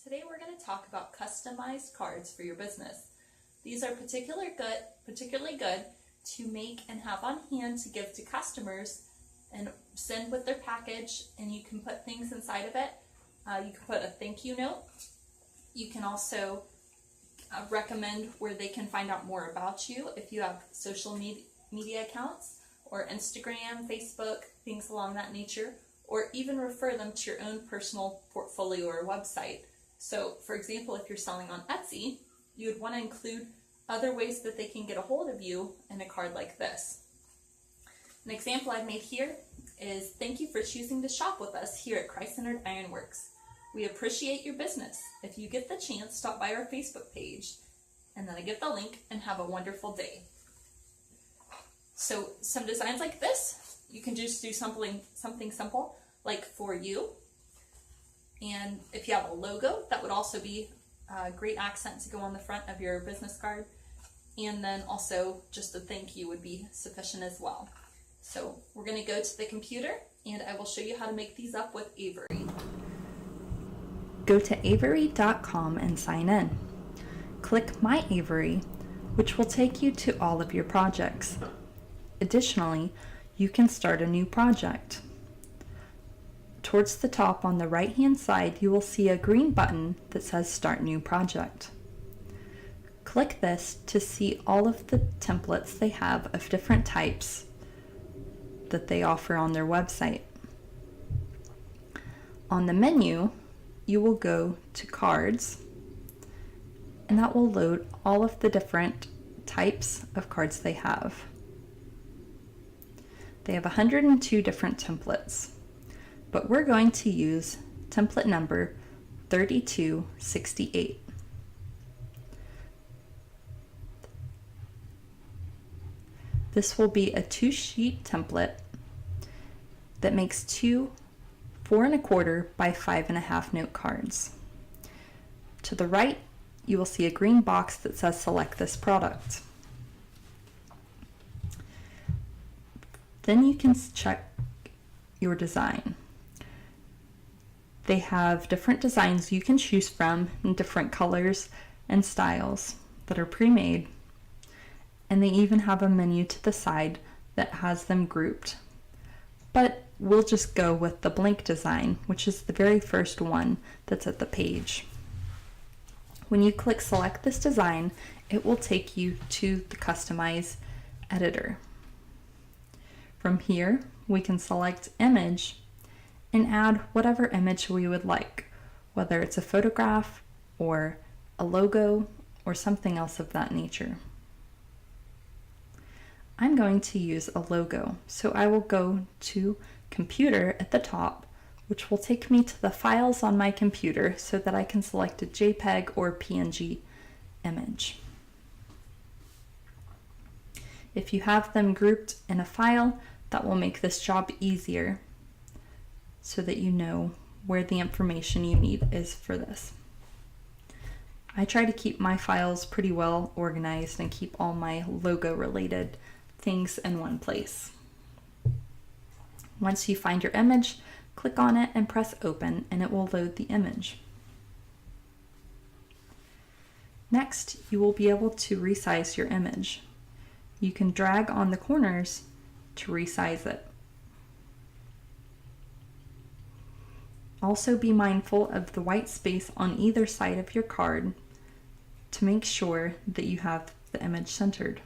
Today we're going to talk about customized cards for your business. These are particularly good to make and have on hand to give to customers and send with their package, and you can put things inside of it. You can put a thank you note. You can also recommend where they can find out more about you if you have social media accounts or Instagram, Facebook, things along that nature, or even refer them to your own personal portfolio or website. So, for example, if you're selling on Etsy, you would want to include other ways that they can get a hold of you in a card like this. An example I've made here is, thank you for choosing to shop with us here at Christ-Centered Ironworks. We appreciate your business. If you get the chance, stop by our Facebook page, and then I give the link, and have a wonderful day. So some designs like this, you can just do something simple, like for you. And if you have a logo, that would also be a great accent to go on the front of your business card. And then also just a thank you would be sufficient as well. So we're going to go to the computer and I will show you how to make these up with Avery. Go to avery.com and sign in. Click My Avery, which will take you to all of your projects. Additionally, you can start a new project. Towards the top on the right-hand side, you will see a green button that says Start New Project. Click this to see all of the templates they have of different types that they offer on their website. On the menu, you will go to Cards, and that will load all of the different types of cards they have. They have 102 different templates, but we're going to use template number 3268. This will be a 2-sheet template that makes 2 4¼ by 5½ note cards. To the right, you will see a green box that says select this product. Then you can check your design. They have different designs you can choose from in different colors and styles that are pre-made, and they even have a menu to the side that has them grouped. But we'll just go with the blank design, which is the very first one that's at the page. When you click select this design, it will take you to the Customize editor. From here, we can select image and add whatever image we would like, whether it's a photograph or a logo or something else of that nature. I'm going to use a logo, so I will go to Computer at the top, which will take me to the files on my computer so that I can select a JPEG or PNG image. If you have them grouped in a file, that will make this job easier so that you know where the information you need is for this. I try to keep my files pretty well organized and keep all my logo related things in one place. Once you find your image, click on it and press open, and it will load the image. Next, you will be able to resize your image. You can drag on the corners to resize it. Also be mindful of the white space on either side of your card to make sure that you have the image centered.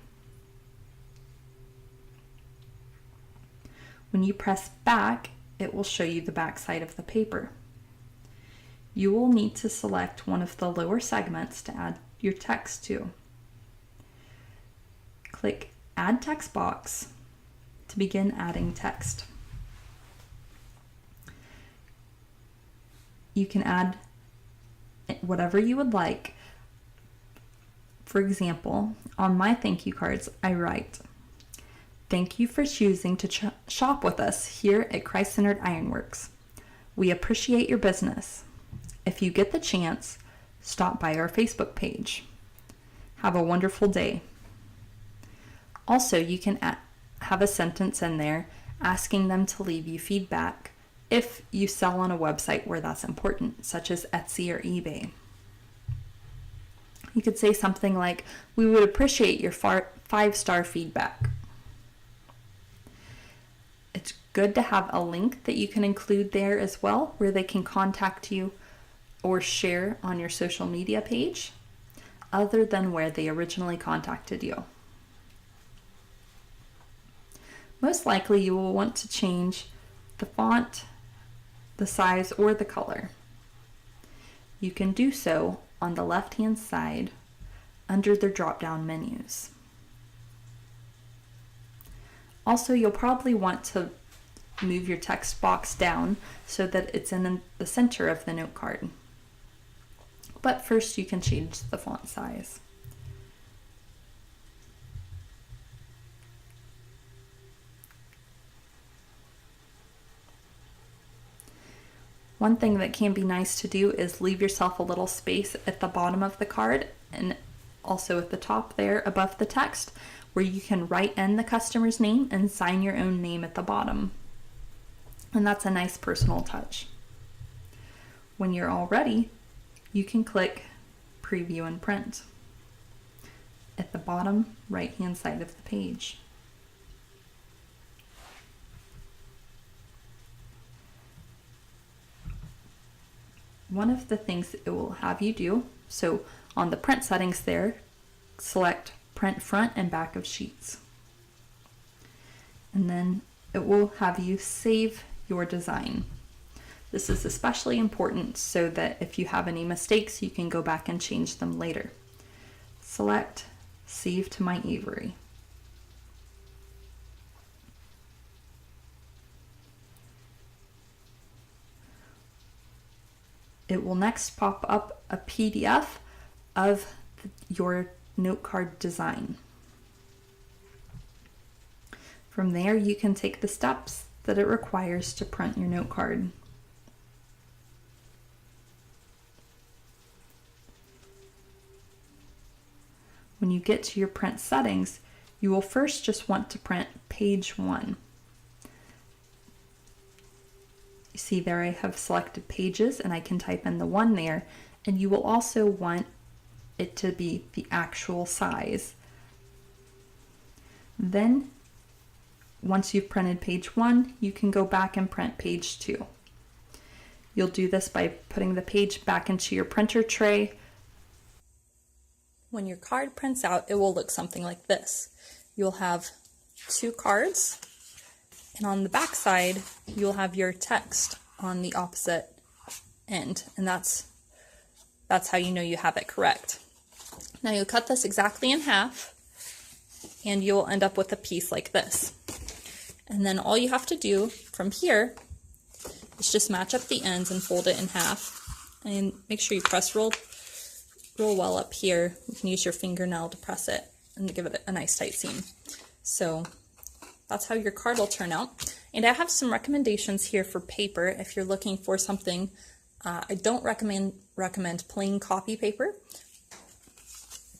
When you press back, it will show you the back side of the paper. You will need to select one of the lower segments to add your text to. Click Add Text Box to begin adding text. You can add whatever you would like. For example, on my thank you cards, I write, "Thank you for choosing to shop with us here at Christ-Centered Ironworks. We appreciate your business. If you get the chance, stop by our Facebook page. Have a wonderful day." Also, you can have a sentence in there asking them to leave you feedback if you sell on a website where that's important, such as Etsy or eBay. You could say something like, "We would appreciate your 5-star feedback." It's good to have a link that you can include there as well, where they can contact you or share on your social media page, other than where they originally contacted you. Most likely you will want to change the font, the size, or the color. You can do so on the left-hand side under the drop-down menus. Also, you'll probably want to move your text box down so that it's in the center of the note card. But first you can change the font size. One thing that can be nice to do is leave yourself a little space at the bottom of the card and also at the top there above the text, where you can write in the customer's name and sign your own name at the bottom. And that's a nice personal touch. When you're all ready, you can click Preview and Print at the bottom right-hand side of the page. One of the things it will have you do, so on the print settings there, select Print Front and Back of Sheets. And then it will have you save your design. This is especially important so that if you have any mistakes, you can go back and change them later. Select Save to My Avery. It will next pop up a PDF of your note card design. From there, you can take the steps that it requires to print your note card. When you get to your print settings, you will first just want to print page 1. You see there I have selected pages and I can type in the 1 there, and you will also want it to be the actual size. Then once you've printed page 1, you can go back and print page 2. You'll do this by putting the page back into your printer tray. When your card prints out, it will look something like this. You'll have 2 cards, and on the back side, you'll have your text on the opposite end, and that's how you know you have it correct. Now you'll cut this exactly in half, and you'll end up with a piece like this. And then all you have to do from here is just match up the ends and fold it in half, and make sure you press roll well up here. You can use your fingernail to press it and to give it a nice tight seam. So that's how your card will turn out. And I have some recommendations here for paper if you're looking for something. I don't recommend plain copy paper,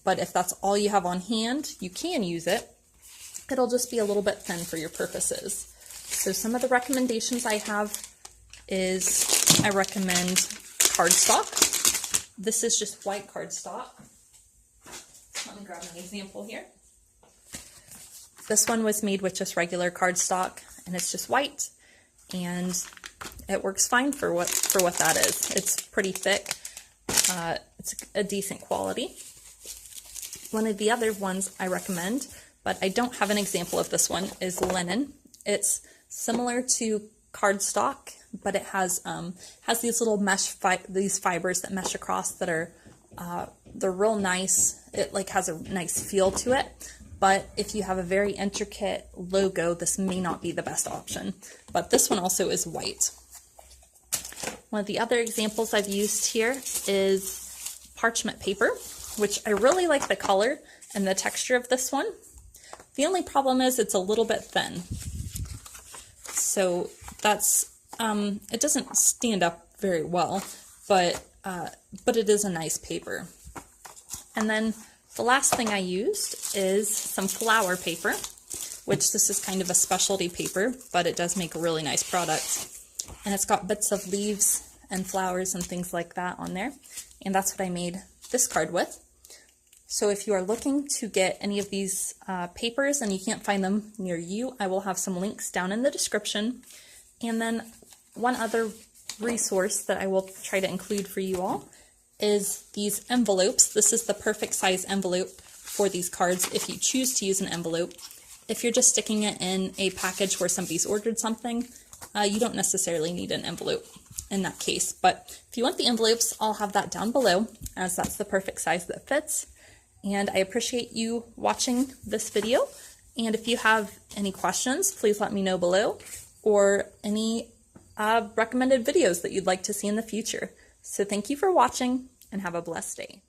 but if that's all you have on hand, you can use it. It'll just be a little bit thin for your purposes. So some of the recommendations I have is I recommend cardstock. This is just white cardstock. Let me grab an example here. This one was made with just regular cardstock, and it's just white, and it works fine for what that is. It's pretty thick. It's a decent quality. One of the other ones I recommend, but I don't have an example of this one, is linen. It's similar to cardstock, but it has these little mesh these fibers that mesh across that are they're real nice. It like has a nice feel to it. But if you have a very intricate logo, this may not be the best option. But this one also is white. One of the other examples I've used here is parchment paper, which I really like the color and the texture of this one. The only problem is it's a little bit thin. So that's, it doesn't stand up very well, but it is a nice paper. And then the last thing I used is some flower paper, which this is kind of a specialty paper, but it does make a really nice product. and it's got bits of leaves and flowers and things like that on there. And that's what I made this card with. So if you are looking to get any of these papers and you can't find them near you, I will have some links down in the description. And then one other resource that I will try to include for you all is these envelopes. This is the perfect size envelope for these cards if you choose to use an envelope. If you're just sticking it in a package where somebody's ordered something, you don't necessarily need an envelope in that case. But if you want the envelopes, I'll have that down below, as that's the perfect size that fits. And I appreciate you watching this video. And if you have any questions, please let me know below, or any recommended videos that you'd like to see in the future. So thank you for watching, and have a blessed day.